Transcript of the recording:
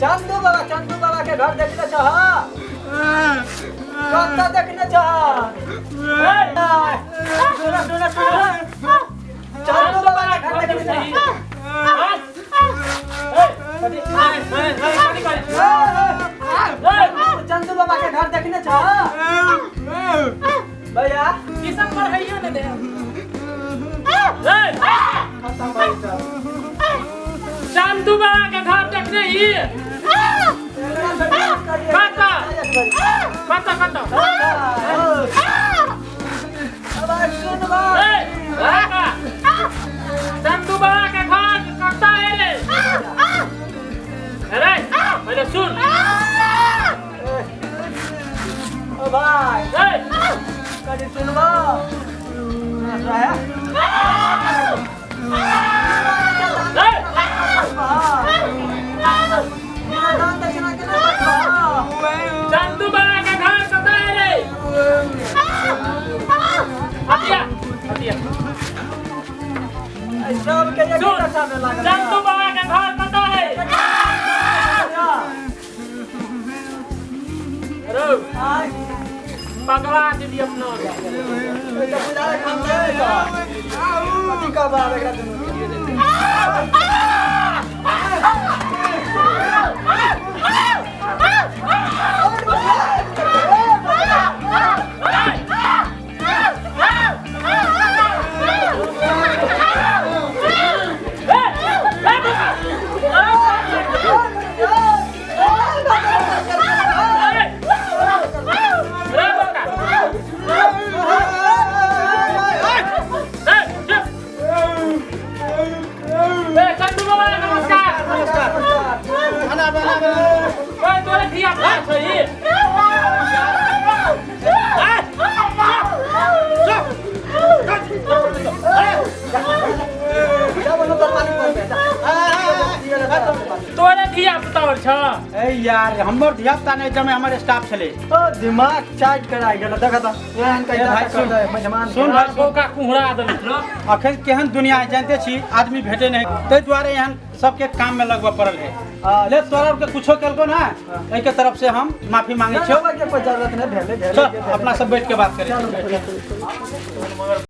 चंदू बाबा के घर देखना चाह देखना चाह चंदू बाबा के घर देखना चंदू बाबा के घर देखने चाह भैया किसन पर है ना दे चंदू बाबा के घर देखने ही कता चंदू बाबा के घर कता है रे अरे पहले सुन ओ भाई कभी सुनबो चंदू बाबा के घर कता है रे हटिया सब के एक कथा में लगा चंदू बाबा के घर कता है अरे पगला दीदी अपना तो बुझाए काम दे कथी का बाबा एकरा दुनु तोरे धिया पुता छ ए यार हमर धिया पुता नहीं जमे हमर स्टाफ छले ओ दिमाग चाट कराई गेल देख त एहन कहि भाई सुन मेहमान सुन भाई का कुहरा देल अखन केहन दुनिया है जानते छी आदमी भेटे नहीं ते द्वारे यहाँ सबके काम में लगवा पड़ल है ले तोरा के कुछो केलको ना ए के तरफ से हम माफी मांगे छो कोई जरूरत नहीं भेले चल अपना सब बैठ के बात करें